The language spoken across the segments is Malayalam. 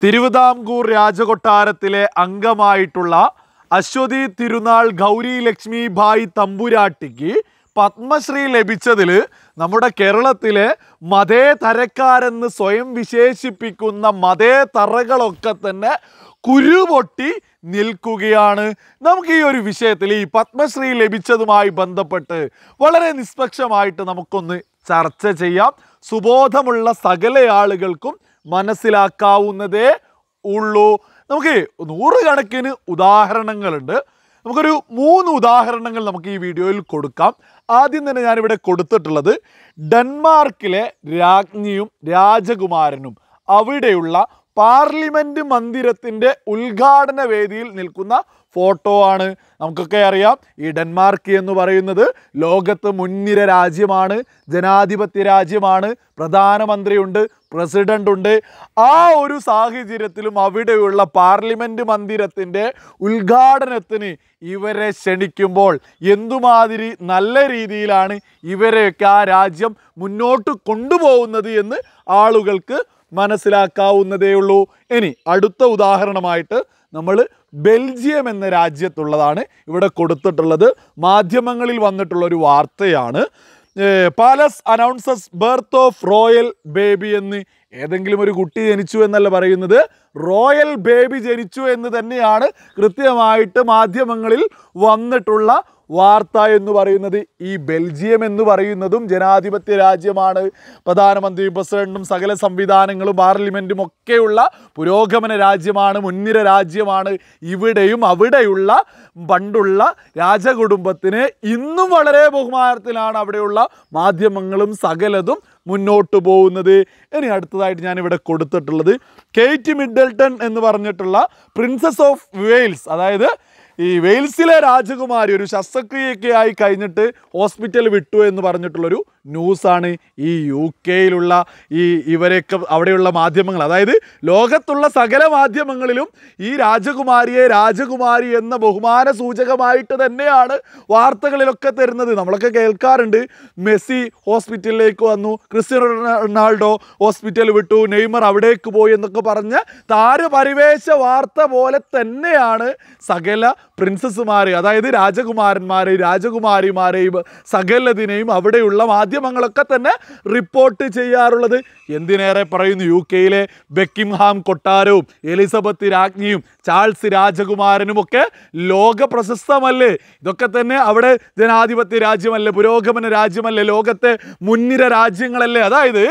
തിരുവിതാംകൂർ രാജകൊട്ടാരത്തിലെ അംഗമായിട്ടുള്ള അശ്വതി തിരുനാൾ ഗൗരി ലക്ഷ്മി ഭായ് തമ്പുരാട്ടിക്ക് പത്മശ്രീ ലഭിച്ചതിൽ നമ്മുടെ കേരളത്തിലെ മതേതരക്കാരെന്ന് സ്വയം വിശേഷിപ്പിക്കുന്ന മതേതറകളൊക്കെ തന്നെ കുരുപൊട്ടി നിൽക്കുകയാണ്. നമുക്ക് ഈ ഒരു വിഷയത്തിൽ ഈ പത്മശ്രീ ലഭിച്ചതുമായി ബന്ധപ്പെട്ട് വളരെ നിഷ്പക്ഷമായിട്ട് നമുക്കൊന്ന് ചർച്ച ചെയ്യാം. സുബോധമുള്ള സകല ആളുകൾക്കും മനസ്സിലാക്കാവുന്നതേ ഉള്ളൂ. നമുക്ക് നൂറുകണക്കിന് ഉദാഹരണങ്ങളുണ്ട്. നമുക്കൊരു 3 ഉദാഹരണങ്ങൾ നമുക്ക് ഈ വീഡിയോയിൽ കൊടുക്കാം. ആദ്യം തന്നെ ഞാനിവിടെ കൊടുത്തിട്ടുള്ളത് ഡെൻമാർക്കിലെ രാജ്ഞിയും രാജകുമാരനും അവിടെയുള്ള പാർലമെൻറ്റ് മന്ദിരത്തിൻ്റെ ഉദ്ഘാടന വേദിയിൽ നിൽക്കുന്ന ഫോട്ടോ ആണ്. നമുക്കൊക്കെ അറിയാം, ഈ ഡെൻമാർക്ക് എന്ന് പറയുന്നത് ലോകത്ത് മുൻനിര രാജ്യമാണ്, ജനാധിപത്യ രാജ്യമാണ്, പ്രധാനമന്ത്രിയുണ്ട്, പ്രസിഡന്റ് ഉണ്ട്. ആ ഒരു സാഹചര്യത്തിലും അവിടെയുള്ള പാർലമെൻറ്റ് മന്ദിരത്തിൻ്റെ ഉദ്ഘാടനത്തിന് ഇവരെ ക്ഷണിക്കുമ്പോൾ എന്തുമാതിരി നല്ല രീതിയിലാണ് ഇവരെയൊക്കെ ആ രാജ്യം മുന്നോട്ട് കൊണ്ടുപോകുന്നത് എന്ന് ആളുകൾക്ക് മനസ്സിലാക്കാവുന്നതേ ഉള്ളൂ. ഇനി അടുത്ത ഉദാഹരണമായിട്ട് നമ്മൾ ബെൽജിയം എന്ന രാജ്യത്തുള്ളതാണ് ഇവിടെ കൊടുത്തിട്ടുള്ളത്. മാധ്യമങ്ങളിൽ വന്നിട്ടുള്ള ഒരു വാർത്തയാണ്. Palace announces birth of royal baby എന്ന്. ഏതെങ്കിലും ഒരു കുട്ടി ജനിച്ചു എന്നല്ല പറയുന്നത്, റോയൽ ബേബി ജനിച്ചു എന്ന് തന്നെയാണ് കൃത്യമായിട്ട് മാധ്യമങ്ങളിൽ വന്നിട്ടുള്ള വാർത്ത എന്ന് പറയുന്നത്. ഈ ബെൽജിയം എന്ന് പറയുന്നതും ജനാധിപത്യ രാജ്യമാണ്. പ്രധാനമന്ത്രിയും പ്രസിഡന്റും സകല സംവിധാനങ്ങളും പാർലമെൻറ്റും ഒക്കെയുള്ള പുരോഗമന രാജ്യമാണ്, മുൻനിര രാജ്യമാണ്. ഇവിടെയും അവിടെയുള്ള പണ്ടുള്ള രാജകുടുംബത്തിന് ഇന്നും വളരെ ബഹുമാനത്തിലാണ് അവിടെയുള്ള മാധ്യമങ്ങളും സകലതും മുന്നോട്ട് പോകുന്നത്. ഇനി അടുത്തതായിട്ട് ഞാനിവിടെ കൊടുത്തിട്ടുള്ളത് കേറ്റ് മിഡൽട്ടൺ എന്ന് പറഞ്ഞിട്ടുള്ള പ്രിൻസസ് ഓഫ് വെയിൽസ്, അതായത് ഈ വെയിൽസിലെ രാജകുമാരി ഒരു ശസ്ത്രക്രിയയൊക്കെ ആയി കഴിഞ്ഞിട്ട് ഹോസ്പിറ്റൽ വിട്ടു എന്ന് പറഞ്ഞിട്ടുള്ളൊരു ന്യൂസാണ്. ഈ UK ഇവരെയൊക്കെ അവിടെയുള്ള മാധ്യമങ്ങൾ, അതായത് ലോകത്തുള്ള സകല മാധ്യമങ്ങളിലും ഈ രാജകുമാരിയെ രാജകുമാരി എന്ന ബഹുമാന സൂചകമായിട്ട് തന്നെയാണ് വാർത്തകളിലൊക്കെ തരുന്നത്. നമ്മളൊക്കെ കേൾക്കാറുണ്ട്, മെസ്സി ഹോസ്പിറ്റലിലേക്ക് വന്നു, ക്രിസ്ത്യാനോ റൊണാൾഡോ ഹോസ്പിറ്റൽ വിട്ടു, നെയ്മർ അവിടേക്ക് പോയി എന്നൊക്കെ പറഞ്ഞ് താരപരിവേശ വാർത്ത പോലെ തന്നെയാണ് സകല പ്രിൻസസുമാർ, അതായത് രാജകുമാരന്മാരെ രാജകുമാരിമാരെയും സകലതിനെയും അവിടെയുള്ള മാധ്യമങ്ങളൊക്കെ തന്നെ റിപ്പോർട്ട് ചെയ്യാറുള്ളത്. എന്തിനേറെ പറയുന്നു, UK ബെക്കിംഗ്ഹാം കൊട്ടാരവും എലിസബത്ത് രാജ്ഞിയും ചാൾസ് രാജകുമാരനുമൊക്കെ ലോക പ്രശസ്തമല്ലേ? ഇതൊക്കെ തന്നെ അവിടെ ജനാധിപത്യ രാജ്യമല്ലേ, പുരോഗമന രാജ്യമല്ലേ, ലോകത്തെ മുൻനിര രാജ്യങ്ങളല്ലേ? അതായത്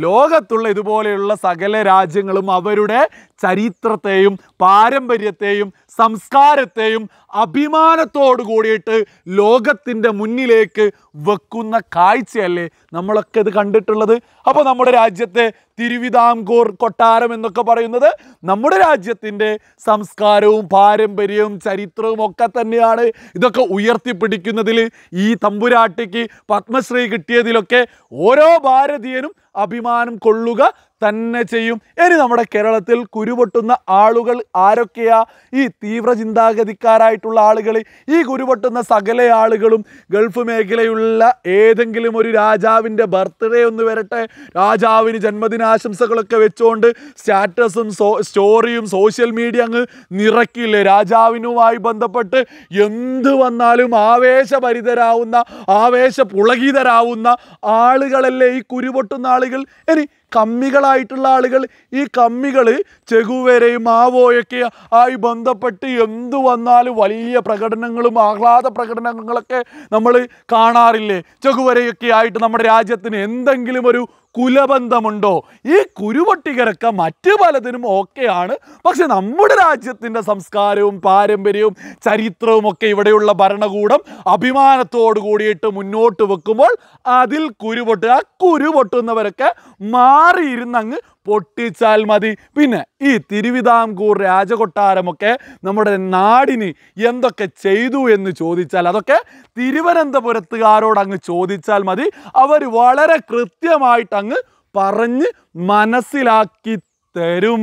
ലോകത്തുള്ള ഇതുപോലെയുള്ള സകല രാജ്യങ്ങളും അവരുടെ ചരിത്രത്തെയും പാരമ്പര്യത്തെയും സംസ്കാരത്തെയും അഭിമാനത്തോടു കൂടിയിട്ട് ലോകത്തിൻ്റെ മുന്നിലേക്ക് വെക്കുന്ന കാഴ്ചയല്ലേ നമ്മളൊക്കെ ഇത് കണ്ടിട്ടുള്ളത്. അപ്പോൾ നമ്മുടെ രാജ്യത്തെ തിരുവിതാംകൂർ കൊട്ടാരം എന്നൊക്കെ പറയുന്നത് നമ്മുടെ രാജ്യത്തിൻ്റെ സംസ്കാരവും പാരമ്പര്യവും ചരിത്രവും ഒക്കെ തന്നെയാണ്. ഇതൊക്കെ ഉയർത്തിപ്പിടിക്കുന്നതിൽ ഈ തമ്പുരാട്ടിക്ക് പത്മശ്രീ കിട്ടിയതിലൊക്കെ ഓരോ ഭാരതീയനും അഭിമാനം കൊള്ളുക തന്നെ ചെയ്യും. ഇനി നമ്മുടെ കേരളത്തിൽ കുരുപൊട്ടുന്ന ആളുകൾ ആരൊക്കെയാ? ഈ തീവ്ര ചിന്താഗതിക്കാരായിട്ടുള്ള ആളുകൾ. ഈ കുരുപൊട്ടുന്ന സകല ആളുകളും ഗൾഫ് മേഖലയുള്ള ഏതെങ്കിലും ഒരു രാജാവിൻ്റെ ബർത്ത്ഡേ ഒന്ന് വരട്ടെ, രാജാവിന് ജന്മദിനാശംസകളൊക്കെ വെച്ചുകൊണ്ട് സ്റ്റാറ്റസും സ്റ്റോറിയും സോഷ്യൽ മീഡിയ അങ്ങ് നിറക്കില്ലേ? രാജാവിനുമായി ബന്ധപ്പെട്ട് എന്ത് വന്നാലും ആവേശഭരിതരാവുന്ന ആവേശപുളകിതരാവുന്ന ആളുകളല്ലേ ഈ കുരുപൊട്ടുന്ന ആളുകൾ. ഇനി കമ്മികളായിട്ടുള്ള ആളുകൾ, ഈ കമ്മികൾ ചെഗുവേരയും മാവോയൊക്കെ ആയി ബന്ധപ്പെട്ട് എന്തു വന്നാലും വലിയ പ്രകടനങ്ങളും ആഹ്ലാദ പ്രകടനങ്ങളൊക്കെ നമ്മൾ കാണാറില്ലേ? ചെഗുവേരയൊക്കെ ആയിട്ട് നമ്മുടെ രാജ്യത്തിന് എന്തെങ്കിലും ഒരു കുലബന്ധമുണ്ടോ? ഈ കുരുപൊട്ടികരൊക്കെ മറ്റു പലതിനും ഓക്കെയാണ്. പക്ഷെ നമ്മുടെ രാജ്യത്തിൻ്റെ സംസ്കാരവും പാരമ്പര്യവും ചരിത്രവും ഒക്കെ ഇവിടെയുള്ള ഭരണകൂടം അഭിമാനത്തോടു കൂടിയിട്ട് മുന്നോട്ട് വെക്കുമ്പോൾ അതിൽ കുരുപൊട്ടുക, ആ കുരുപൊട്ടുന്നവരൊക്കെ മാറിയിരുന്നങ്ങ് പൊട്ടിച്ചാൽ മതി. പിന്നെ ഈ തിരുവിതാംകൂർ രാജകൊട്ടാരമൊക്കെ നമ്മുടെ നാടിന് എന്തൊക്കെ ചെയ്തു എന്ന് ചോദിച്ചാൽ അതൊക്കെ തിരുവനന്തപുരത്തുകാരോട് അങ്ങ് ചോദിച്ചാൽ മതി. അവർ വളരെ കൃത്യമായിട്ട് അങ്ങ് പറഞ്ഞ് മനസ്സിലാക്കി തരും.